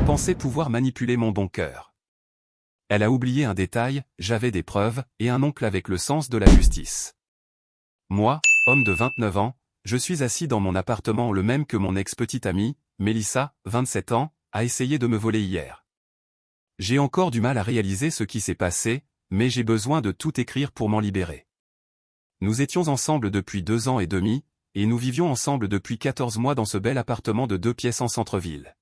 pensait pouvoir manipuler mon bon cœur. Elle a oublié un détail, j'avais des preuves, et un oncle avec le sens de la justice. Moi, homme de 29 ans, je suis assis dans mon appartement le même que mon ex-petite amie, Mélissa, 27 ans, a essayé de me voler hier. J'ai encore du mal à réaliser ce qui s'est passé, mais j'ai besoin de tout écrire pour m'en libérer. Nous étions ensemble depuis 2 ans et demi, et nous vivions ensemble depuis 14 mois dans ce bel appartement de 2 pièces en centre-ville.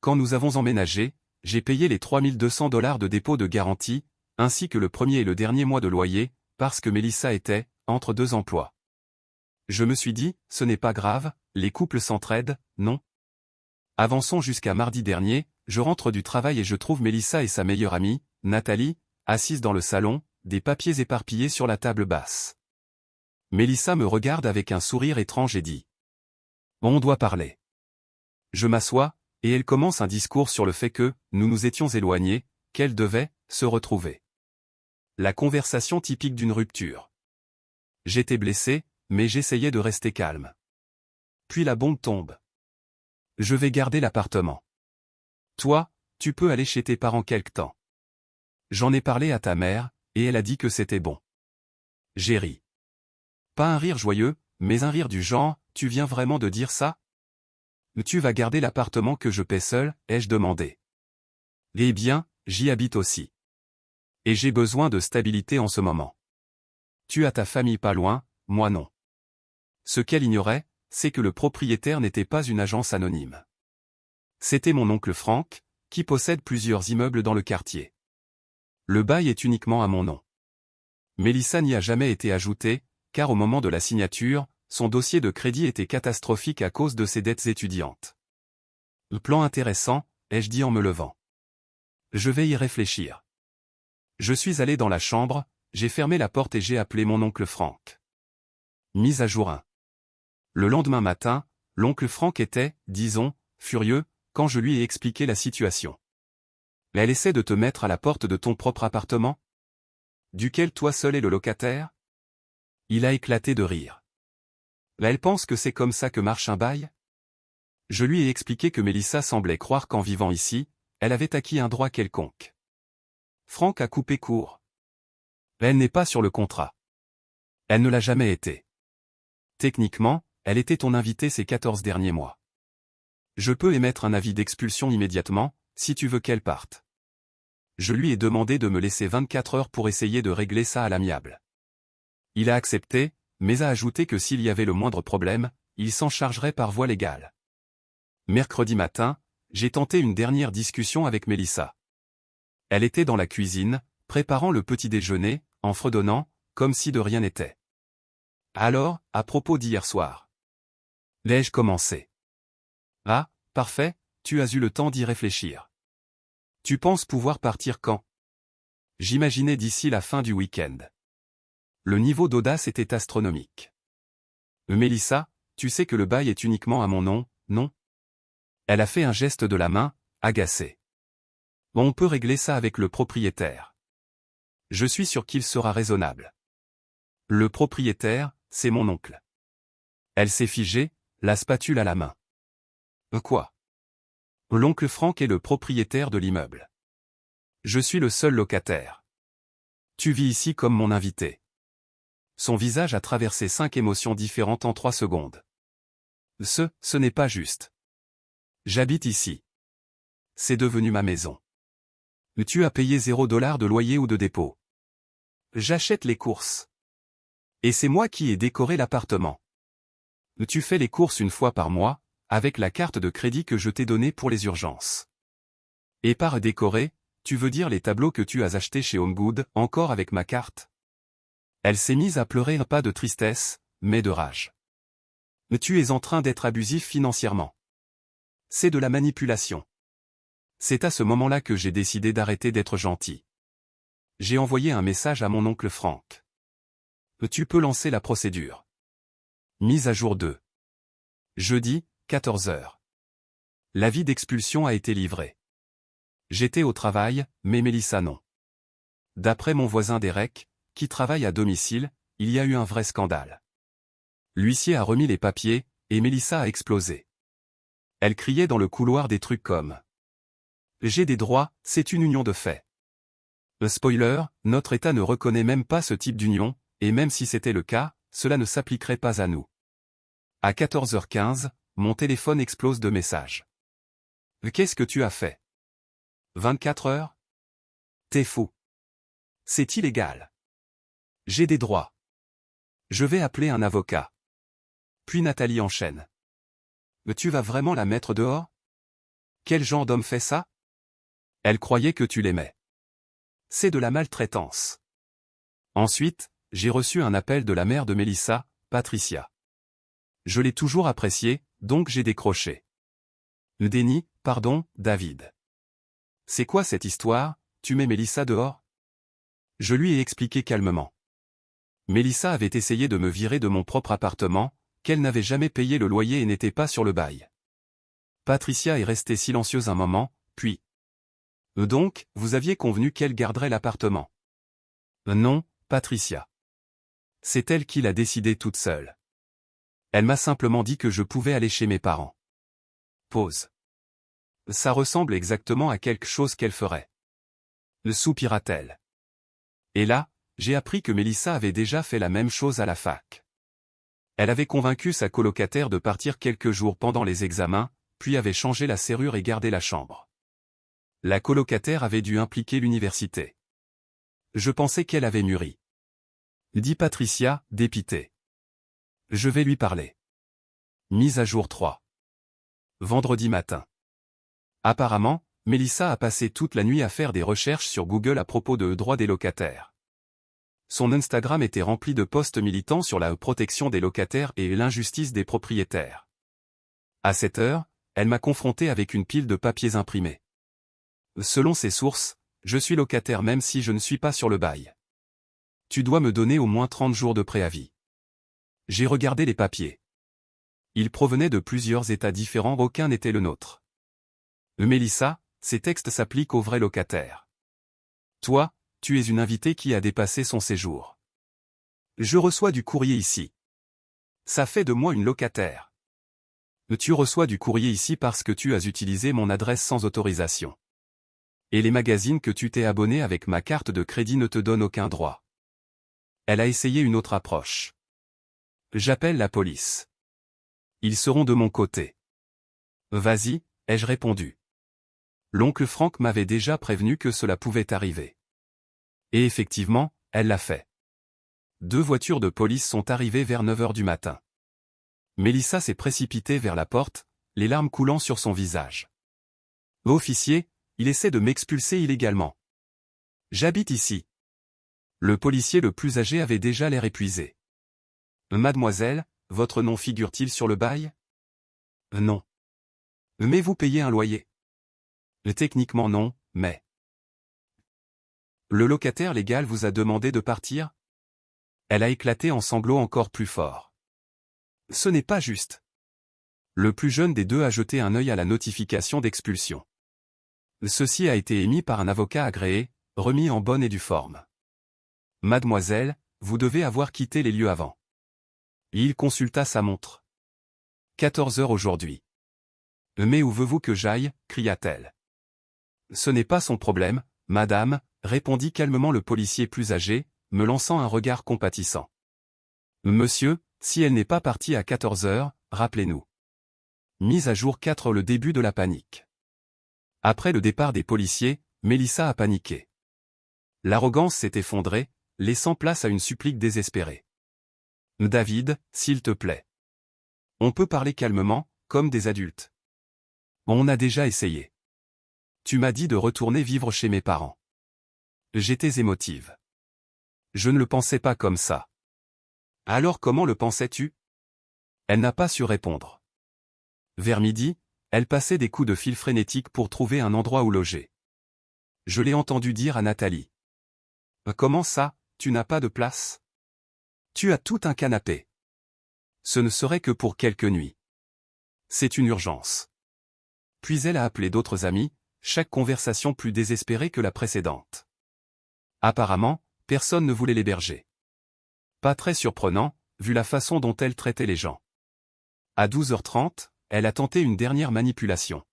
Quand nous avons emménagé, j'ai payé les $3200 de dépôt de garantie, ainsi que le premier et le dernier mois de loyer, parce que Mélissa était, entre 2 emplois. Je me suis dit, ce n'est pas grave, les couples s'entraident, non? Avançons jusqu'à mardi dernier, je rentre du travail et je trouve Mélissa et sa meilleure amie, Nathalie, assises dans le salon, des papiers éparpillés sur la table basse. Mélissa me regarde avec un sourire étrange et dit « On doit parler ». Je m'assois, et elle commence un discours sur le fait que, nous nous étions éloignés, qu'elle devait, se retrouver. La conversation typique d'une rupture. J'étais blessé, mais j'essayais de rester calme. Puis la bombe tombe. Je vais garder l'appartement. Toi, tu peux aller chez tes parents quelque temps. J'en ai parlé à ta mère, et elle a dit que c'était bon. J'ai ri. Pas un rire joyeux, mais un rire du genre, tu viens vraiment de dire ça? Tu vas garder l'appartement que je paie seul, ai-je demandé. Eh bien, j'y habite aussi. Et j'ai besoin de stabilité en ce moment. Tu as ta famille pas loin, moi non. Ce qu'elle ignorait, c'est que le propriétaire n'était pas une agence anonyme. C'était mon oncle Franck, qui possède plusieurs immeubles dans le quartier. Le bail est uniquement à mon nom. Mélissa n'y a jamais été ajoutée, car au moment de la signature, son dossier de crédit était catastrophique à cause de ses dettes étudiantes. Le plan intéressant, ai-je dit en me levant. Je vais y réfléchir. Je suis allé dans la chambre, j'ai fermé la porte et j'ai appelé mon oncle Franck. Mise à jour 1. Le lendemain matin, l'oncle Franck était, disons, furieux, quand je lui ai expliqué la situation. Elle essaie de te mettre à la porte de ton propre appartement? Duquel toi seul es le locataire? Il a éclaté de rire. Elle pense que c'est comme ça que marche un bail? Je lui ai expliqué que Mélissa semblait croire qu'en vivant ici, elle avait acquis un droit quelconque. Franck a coupé court. Elle n'est pas sur le contrat. Elle ne l'a jamais été. Techniquement, elle était ton invitée ces 14 derniers mois. Je peux émettre un avis d'expulsion immédiatement, si tu veux qu'elle parte. Je lui ai demandé de me laisser 24 heures pour essayer de régler ça à l'amiable. Il a accepté, mais a ajouté que s'il y avait le moindre problème, il s'en chargerait par voie légale. Mercredi matin, j'ai tenté une dernière discussion avec Mélissa. Elle était dans la cuisine, préparant le petit déjeuner, en fredonnant, comme si de rien n'était. Alors, à propos d'hier soir. L'ai-je commencé? Ah, parfait, tu as eu le temps d'y réfléchir. Tu penses pouvoir partir quand? J'imaginais d'ici la fin du week-end. Le niveau d'audace était astronomique. Mélissa, tu sais que le bail est uniquement à mon nom, non? Elle a fait un geste de la main, agacée. On peut régler ça avec le propriétaire. Je suis sûr qu'il sera raisonnable. Le propriétaire, c'est mon oncle. Elle s'est figée, la spatule à la main. Quoi? L'oncle Franck est le propriétaire de l'immeuble. Je suis le seul locataire. Tu vis ici comme mon invité. Son visage a traversé 5 émotions différentes en 3 secondes. Ce n'est pas juste. J'habite ici. C'est devenu ma maison. Tu as payé $0 de loyer ou de dépôt. J'achète les courses. Et c'est moi qui ai décoré l'appartement. Tu fais les courses une fois par mois, avec la carte de crédit que je t'ai donnée pour les urgences. Et par décorer, tu veux dire les tableaux que tu as achetés chez HomeGood, encore avec ma carte? Elle s'est mise à pleurer, pas de tristesse, mais de rage. Tu es en train d'être abusif financièrement. C'est de la manipulation. C'est à ce moment-là que j'ai décidé d'arrêter d'être gentil. J'ai envoyé un message à mon oncle Franck. Tu peux lancer la procédure. Mise à jour 2. Jeudi, 14 h. L'avis d'expulsion a été livré. J'étais au travail, mais Mélissa non. D'après mon voisin Derek, qui travaille à domicile, il y a eu un vrai scandale. L'huissier a remis les papiers, et Mélissa a explosé. Elle criait dans le couloir des trucs comme J'ai des droits, c'est une union de fait. Spoiler, notre État ne reconnaît même pas ce type d'union, et même si c'était le cas, cela ne s'appliquerait pas à nous. À 14h15, mon téléphone explose de messages. Qu'est-ce que tu as fait? 24 heures? T'es fou. C'est illégal. J'ai des droits. Je vais appeler un avocat. Puis Nathalie enchaîne. Tu vas vraiment la mettre dehors? Quel genre d'homme fait ça? Elle croyait que tu l'aimais. C'est de la maltraitance. Ensuite, j'ai reçu un appel de la mère de Mélissa, Patricia. Je l'ai toujours appréciée, donc j'ai décroché. Déni, pardon, David. C'est quoi cette histoire, tu mets Mélissa dehors? Je lui ai expliqué calmement. Mélissa avait essayé de me virer de mon propre appartement, qu'elle n'avait jamais payé le loyer et n'était pas sur le bail. Patricia est restée silencieuse un moment, puis... Donc, vous aviez convenu qu'elle garderait l'appartement? Non, Patricia. C'est elle qui l'a décidé toute seule. Elle m'a simplement dit que je pouvais aller chez mes parents. Pause. Ça ressemble exactement à quelque chose qu'elle ferait. Soupira-t-elle. Et là, j'ai appris que Mélissa avait déjà fait la même chose à la fac. Elle avait convaincu sa colocataire de partir quelques jours pendant les examens, puis avait changé la serrure et gardé la chambre. La colocataire avait dû impliquer l'université. Je pensais qu'elle avait mûri. Dit Patricia, dépitée. Je vais lui parler. Mise à jour 3. Vendredi matin. Apparemment, Mélissa a passé toute la nuit à faire des recherches sur Google à propos de droits des locataires. Son Instagram était rempli de posts militants sur la protection des locataires et l'injustice des propriétaires. À cette heure, elle m'a confronté avec une pile de papiers imprimés. Selon ses sources, je suis locataire même si je ne suis pas sur le bail. Tu dois me donner au moins 30 jours de préavis. J'ai regardé les papiers. Ils provenaient de plusieurs États différents, aucun n'était le nôtre. Mélissa, ces textes s'appliquent aux vrais locataires. Toi, tu es une invitée qui a dépassé son séjour. Je reçois du courrier ici. Ça fait de moi une locataire. Tu reçois du courrier ici parce que tu as utilisé mon adresse sans autorisation. Et les magazines que tu t'es abonné avec ma carte de crédit ne te donnent aucun droit. Elle a essayé une autre approche. J'appelle la police. Ils seront de mon côté. Vas-y, ai-je répondu. L'oncle Franck m'avait déjà prévenu que cela pouvait arriver. Et effectivement, elle l'a fait. 2 voitures de police sont arrivées vers 9h du matin. Mélissa s'est précipitée vers la porte, les larmes coulant sur son visage. Officier, il essaie de m'expulser illégalement. J'habite ici. Le policier le plus âgé avait déjà l'air épuisé. Mademoiselle, votre nom figure-t-il sur le bail? Non. Mais vous payez un loyer? Techniquement non, mais... Le locataire légal vous a demandé de partir? Elle a éclaté en sanglots encore plus forts. Ce n'est pas juste. Le plus jeune des deux a jeté un œil à la notification d'expulsion. Ceci a été émis par un avocat agréé, remis en bonne et due forme. Mademoiselle, vous devez avoir quitté les lieux avant. Il consulta sa montre. 14h aujourd'hui. Mais où veux-vous que j'aille, cria-t-elle. Ce n'est pas son problème, madame, répondit calmement le policier plus âgé, me lançant un regard compatissant. Monsieur, si elle n'est pas partie à 14h, rappelez-nous. Mise à jour 4. Le début de la panique. Après le départ des policiers, Mélissa a paniqué. L'arrogance s'est effondrée, laissant place à une supplique désespérée. David, s'il te plaît. On peut parler calmement, comme des adultes. On a déjà essayé. Tu m'as dit de retourner vivre chez mes parents. J'étais émotive. Je ne le pensais pas comme ça. Alors comment le pensais-tu? Elle n'a pas su répondre. Vers midi, elle passait des coups de fil frénétiques pour trouver un endroit où loger. Je l'ai entendu dire à Nathalie. Comment ça, tu n'as pas de place? Tu as tout un canapé. Ce ne serait que pour quelques nuits. C'est une urgence. Puis elle a appelé d'autres amis, chaque conversation plus désespérée que la précédente. Apparemment, personne ne voulait l'héberger. Pas très surprenant, vu la façon dont elle traitait les gens. À 12h30, elle a tenté une dernière manipulation.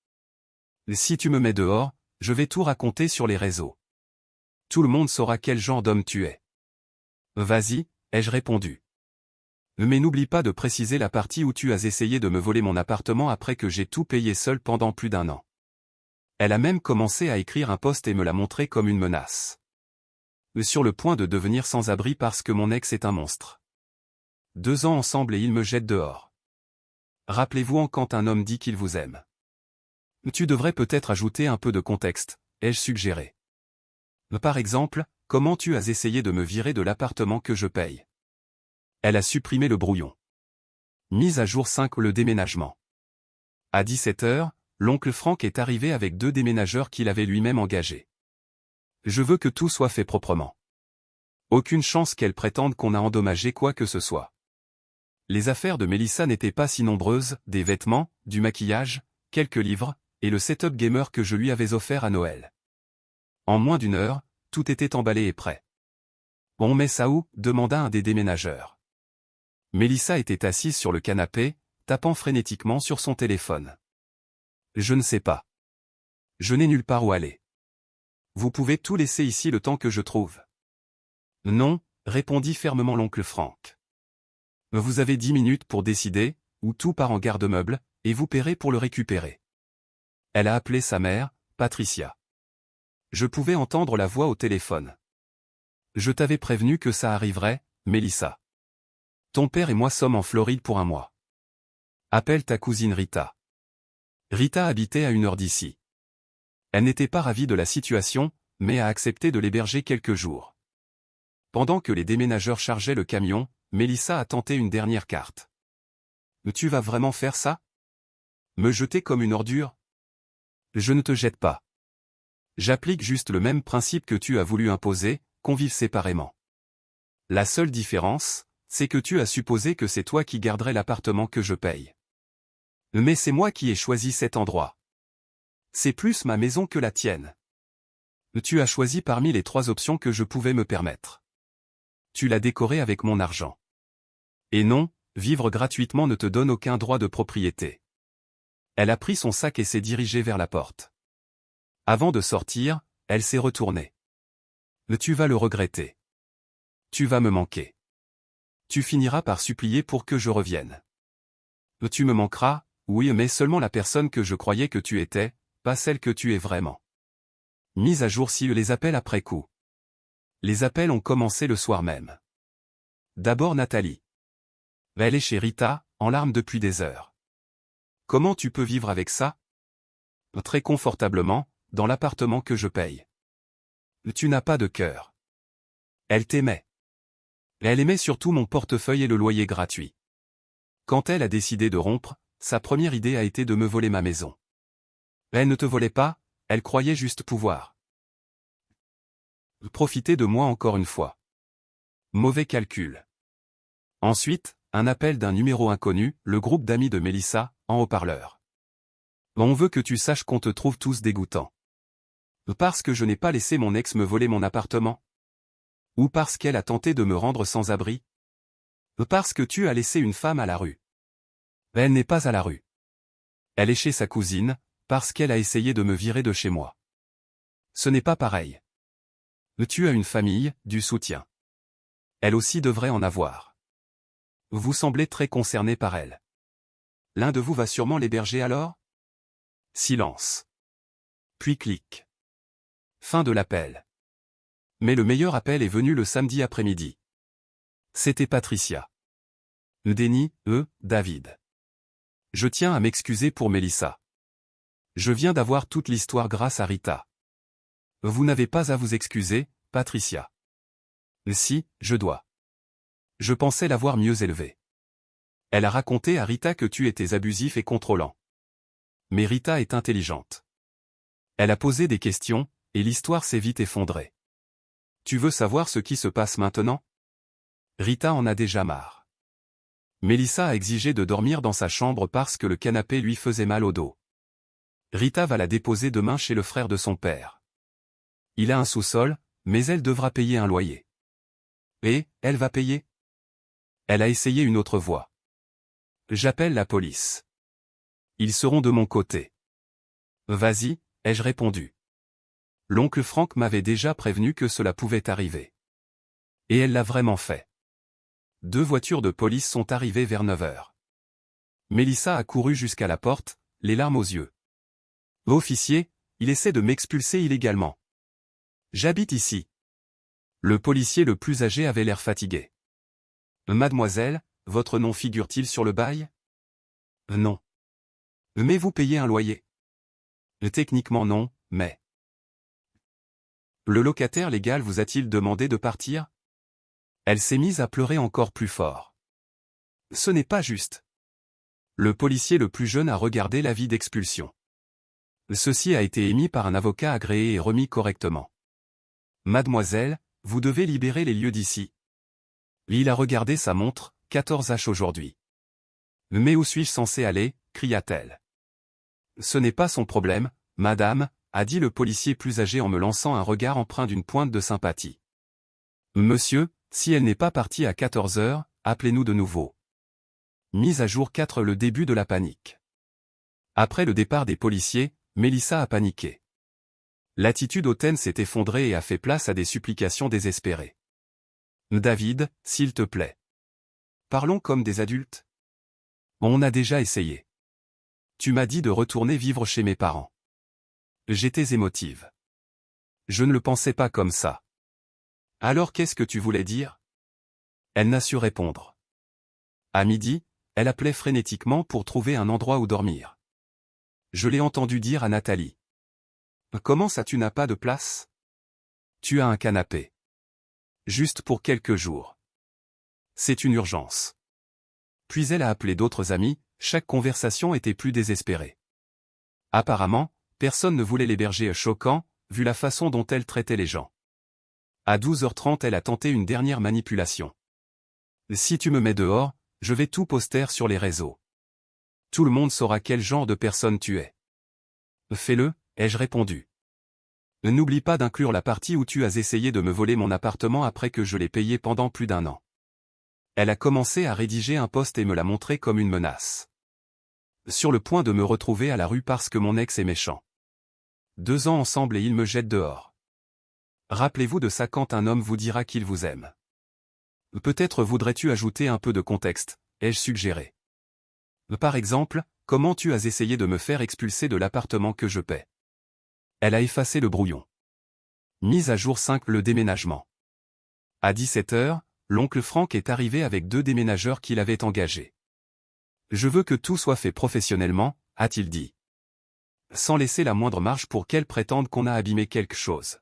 Si tu me mets dehors, je vais tout raconter sur les réseaux. Tout le monde saura quel genre d'homme tu es. Vas-y, ai-je répondu. Mais n'oublie pas de préciser la partie où tu as essayé de me voler mon appartement après que j'ai tout payé seul pendant plus d'1 an. Elle a même commencé à écrire un post et me l'a montré comme une menace. Sur le point de devenir sans abri parce que mon ex est un monstre. 2 ans ensemble et il me jette dehors. Rappelez-vous quand un homme dit qu'il vous aime. Tu devrais peut-être ajouter un peu de contexte, ai-je suggéré. Par exemple, comment tu as essayé de me virer de l'appartement que je paye. Elle a supprimé le brouillon. Mise à jour 5 le déménagement. À 17 h, l'oncle Franck est arrivé avec 2 déménageurs qu'il avait lui-même engagés. Je veux que tout soit fait proprement. Aucune chance qu'elle prétende qu'on a endommagé quoi que ce soit. Les affaires de Mélissa n'étaient pas si nombreuses, des vêtements, du maquillage, quelques livres, et le setup gamer que je lui avais offert à Noël. En moins d'1 heure, tout était emballé et prêt. On met ça où? Demanda un des déménageurs. Mélissa était assise sur le canapé, tapant frénétiquement sur son téléphone. Je ne sais pas. Je n'ai nulle part où aller. Vous pouvez tout laisser ici le temps que je trouve. Non, répondit fermement l'oncle Franck. Vous avez 10 minutes pour décider, ou tout part en garde-meuble, et vous paierez pour le récupérer. Elle a appelé sa mère, Patricia. Je pouvais entendre la voix au téléphone. Je t'avais prévenu que ça arriverait, Mélissa. Ton père et moi sommes en Floride pour 1 mois. Appelle ta cousine Rita. Rita habitait à 1 heure d'ici. Elle n'était pas ravie de la situation, mais a accepté de l'héberger quelques jours. Pendant que les déménageurs chargeaient le camion, Mélissa a tenté une dernière carte. Tu vas vraiment faire ça? Me jeter comme une ordure? Je ne te jette pas. J'applique juste le même principe que tu as voulu imposer, qu'on vive séparément. La seule différence, c'est que tu as supposé que c'est toi qui garderais l'appartement que je paye. Mais c'est moi qui ai choisi cet endroit. C'est plus ma maison que la tienne. Tu as choisi parmi les 3 options que je pouvais me permettre. Tu l'as décoré avec mon argent. Et non, vivre gratuitement ne te donne aucun droit de propriété. Elle a pris son sac et s'est dirigée vers la porte. Avant de sortir, elle s'est retournée. Tu vas le regretter. Tu vas me manquer. Tu finiras par supplier pour que je revienne. Tu me manqueras, oui, mais seulement la personne que je croyais que tu étais, pas celle que tu es vraiment. Mise à jour si les appels après coup. Les appels ont commencé le soir même. D'abord Nathalie. Elle est chez Rita, en larmes depuis des heures. Comment tu peux vivre avec ça? Très confortablement, dans l'appartement que je paye. Tu n'as pas de cœur. Elle t'aimait. Elle aimait surtout mon portefeuille et le loyer gratuit. Quand elle a décidé de rompre, sa première idée a été de me voler ma maison. Elle ne te volait pas, elle croyait juste pouvoir. Profiter de moi encore une fois. Mauvais calcul. Ensuite, un appel d'un numéro inconnu, le groupe d'amis de Mélissa, en haut-parleur. On veut que tu saches qu'on te trouve tous dégoûtants. Parce que je n'ai pas laissé mon ex me voler mon appartement? Ou parce qu'elle a tenté de me rendre sans abri? Parce que tu as laissé une femme à la rue. Elle n'est pas à la rue. Elle est chez sa cousine, parce qu'elle a essayé de me virer de chez moi. Ce n'est pas pareil. Tu as une famille, du soutien. Elle aussi devrait en avoir. Vous semblez très concerné par elle. L'un de vous va sûrement l'héberger alors? Silence. Puis clic. Fin de l'appel. Mais le meilleur appel est venu le samedi après-midi. C'était Patricia. Déni, David. Je tiens à m'excuser pour Mélissa. Je viens d'avoir toute l'histoire grâce à Rita. Vous n'avez pas à vous excuser, Patricia. Si, je dois. Je pensais l'avoir mieux élevée. Elle a raconté à Rita que tu étais abusif et contrôlant. Mais Rita est intelligente. Elle a posé des questions, et l'histoire s'est vite effondrée. Tu veux savoir ce qui se passe maintenant? Rita en a déjà marre. Mélissa a exigé de dormir dans sa chambre parce que le canapé lui faisait mal au dos. Rita va la déposer demain chez le frère de son père. Il a un sous-sol, mais elle devra payer un loyer. Et, elle va payer? Elle a essayé une autre voie. J'appelle la police. Ils seront de mon côté. Vas-y, ai-je répondu. L'oncle Frank m'avait déjà prévenu que cela pouvait arriver. Et elle l'a vraiment fait. 2 voitures de police sont arrivées vers 9 heures. Mélissa a couru jusqu'à la porte, les larmes aux yeux. « Officier, il essaie de m'expulser illégalement. J'habite ici. » Le policier le plus âgé avait l'air fatigué. « Mademoiselle, votre nom figure-t-il sur le bail ? » « Non. »« Mais vous payez un loyer ? » ?»« Techniquement non, mais... » « Le locataire légal vous a-t-il demandé de partir ? » Elle s'est mise à pleurer encore plus fort. « Ce n'est pas juste. » Le policier le plus jeune a regardé l'avis d'expulsion. Ceci a été émis par un avocat agréé et remis correctement. « Mademoiselle, vous devez libérer les lieux d'ici. » Il a regardé sa montre, 14h aujourd'hui. « Mais où suis-je censé aller ?» cria-t-elle. « Ce n'est pas son problème, madame, » a dit le policier plus âgé en me lançant un regard empreint d'une pointe de sympathie. « Monsieur, si elle n'est pas partie à 14h, appelez-nous de nouveau. » Mise à jour 4. Le début de la panique. Après le départ des policiers, Mélissa a paniqué. L'attitude hautaine s'est effondrée et a fait place à des supplications désespérées. « David, s'il te plaît. Parlons comme des adultes. On a déjà essayé. Tu m'as dit de retourner vivre chez mes parents. » J'étais émotive. Je ne le pensais pas comme ça. Alors qu'est-ce que tu voulais dire ? Elle n'a su répondre. À midi, elle appelait frénétiquement pour trouver un endroit où dormir. Je l'ai entendu dire à Nathalie. « Comment ça tu n'as pas de place ? Tu as un canapé. Juste pour quelques jours. C'est une urgence. » Puis elle a appelé d'autres amis, chaque conversation était plus désespérée. Apparemment, personne ne voulait l'héberger choquant, vu la façon dont elle traitait les gens. À 12h30 elle a tenté une dernière manipulation. « Si tu me mets dehors, je vais tout poster sur les réseaux. Tout le monde saura quel genre de personne tu es. »« Fais-le, » ai-je répondu. « N'oublie pas d'inclure la partie où tu as essayé de me voler mon appartement après que je l'ai payé pendant plus d'1 an. » Elle a commencé à rédiger un post et me l'a montré comme une menace. Sur le point de me retrouver à la rue parce que mon ex est méchant. 2 ans ensemble et il me jette dehors. Rappelez-vous de ça quand un homme vous dira qu'il vous aime. Peut-être voudrais-tu ajouter un peu de contexte, ai-je suggéré. Par exemple, comment tu as essayé de me faire expulser de l'appartement que je paie. Elle a effacé le brouillon. Mise à jour 5. Le déménagement. À 17h, l'oncle Frank est arrivé avec 2 déménageurs qu'il avait engagés. Je veux que tout soit fait professionnellement, a-t-il dit. Sans laisser la moindre marge pour qu'elle prétende qu'on a abîmé quelque chose.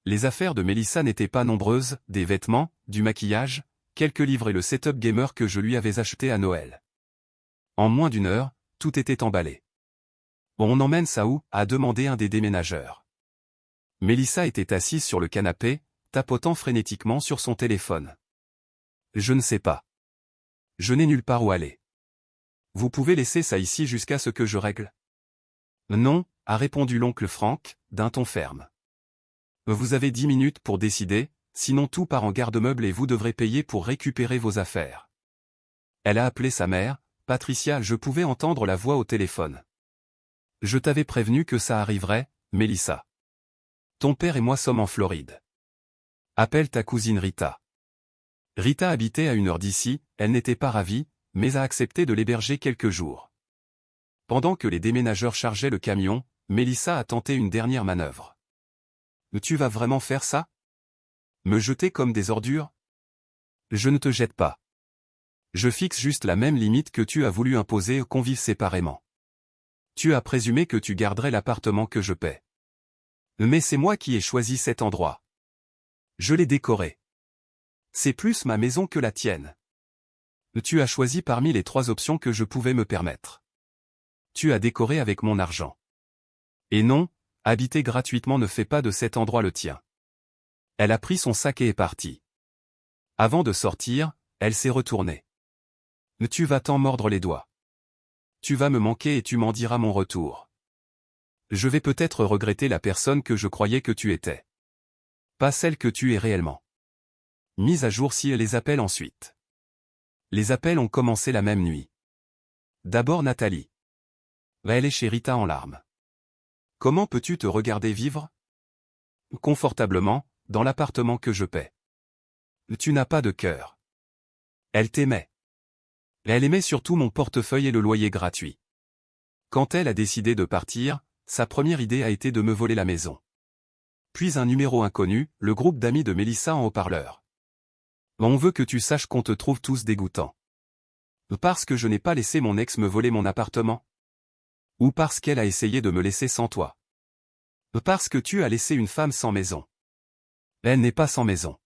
Les affaires de Mélissa n'étaient pas nombreuses, des vêtements, du maquillage, quelques livres et le setup gamer que je lui avais acheté à Noël. En moins d'1 heure, tout était emballé. On emmène ça où ? A demandé un des déménageurs. Mélissa était assise sur le canapé, tapotant frénétiquement sur son téléphone. Je ne sais pas. Je n'ai nulle part où aller. Vous pouvez laisser ça ici jusqu'à ce que je règle ? Non, a répondu l'oncle Frank, d'un ton ferme. Vous avez 10 minutes pour décider, sinon tout part en garde-meuble et vous devrez payer pour récupérer vos affaires. Elle a appelé sa mère, Patricia. Je pouvais entendre la voix au téléphone. Je t'avais prévenu que ça arriverait, Mélissa. Ton père et moi sommes en Floride. Appelle ta cousine Rita. Rita habitait à 1 heure d'ici, elle n'était pas ravie, mais a accepté de l'héberger quelques jours. Pendant que les déménageurs chargeaient le camion, Mélissa a tenté une dernière manœuvre. Tu vas vraiment faire ça ? Me jeter comme des ordures ? Je ne te jette pas. Je fixe juste la même limite que tu as voulu imposer qu'on vive séparément. Tu as présumé que tu garderais l'appartement que je paie. Mais c'est moi qui ai choisi cet endroit. Je l'ai décoré. C'est plus ma maison que la tienne. Tu as choisi parmi les 3 options que je pouvais me permettre. Tu as décoré avec mon argent. Et non, habiter gratuitement ne fait pas de cet endroit le tien. Elle a pris son sac et est partie. Avant de sortir, elle s'est retournée. Tu vas t'en mordre les doigts. Tu vas me manquer et tu m'en diras mon retour. Je vais peut-être regretter la personne que je croyais que tu étais. Pas celle que tu es réellement. Mise à jour si elle les appelle ensuite. Les appels ont commencé la même nuit. D'abord Nathalie. Elle est chez Rita en larmes. Comment peux-tu te regarder vivre ? confortablement, dans l'appartement que je paie. Tu n'as pas de cœur. Elle t'aimait. Elle aimait surtout mon portefeuille et le loyer gratuit. Quand elle a décidé de partir, sa première idée a été de me voler la maison. Puis un numéro inconnu, le groupe d'amis de Mélissa en haut-parleur. On veut que tu saches qu'on te trouve tous dégoûtants. Parce que je n'ai pas laissé mon ex me voler mon appartement? Ou parce qu'elle a essayé de me laisser sans toi? Parce que tu as laissé une femme sans maison. Elle n'est pas sans maison.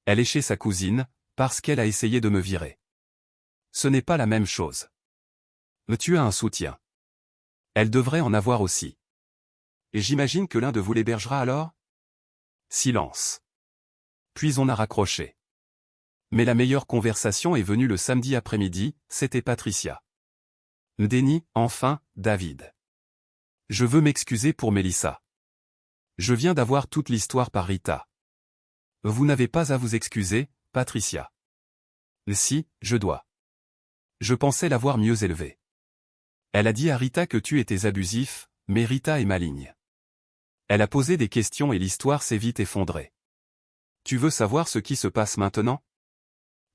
Elle est chez sa cousine, parce qu'elle a essayé de me virer. Ce n'est pas la même chose. Tu as un soutien. Elle devrait en avoir aussi. Et j'imagine que l'un de vous l'hébergera alors? Silence. Puis on a raccroché. Mais la meilleure conversation est venue le samedi après-midi, c'était Patricia. Déni, enfin, David. Je veux m'excuser pour Mélissa. Je viens d'avoir toute l'histoire par Rita. Vous n'avez pas à vous excuser, Patricia. Si, je dois. Je pensais l'avoir mieux élevée. Elle a dit à Rita que tu étais abusif, mais Rita est maligne. Elle a posé des questions et l'histoire s'est vite effondrée. Tu veux savoir ce qui se passe maintenant?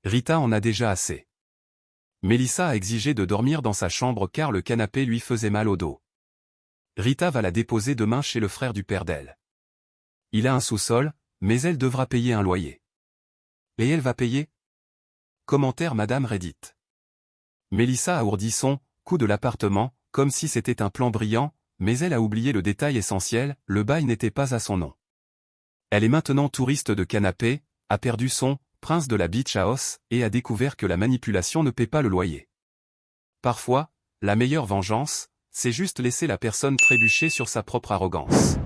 Rita en a déjà assez. Mélissa a exigé de dormir dans sa chambre car le canapé lui faisait mal au dos. Rita va la déposer demain chez le frère du père d'elle. Il a un sous-sol, mais elle devra payer un loyer. Et elle va payer? Commentaire Madame Reddit. Mélissa a ourdi son coût de l'appartement, comme si c'était un plan brillant, mais elle a oublié le détail essentiel, le bail n'était pas à son nom. Elle est maintenant touriste de canapé, a perdu son prince de la beach house et a découvert que la manipulation ne paie pas le loyer. Parfois, la meilleure vengeance, c'est juste laisser la personne trébucher sur sa propre arrogance.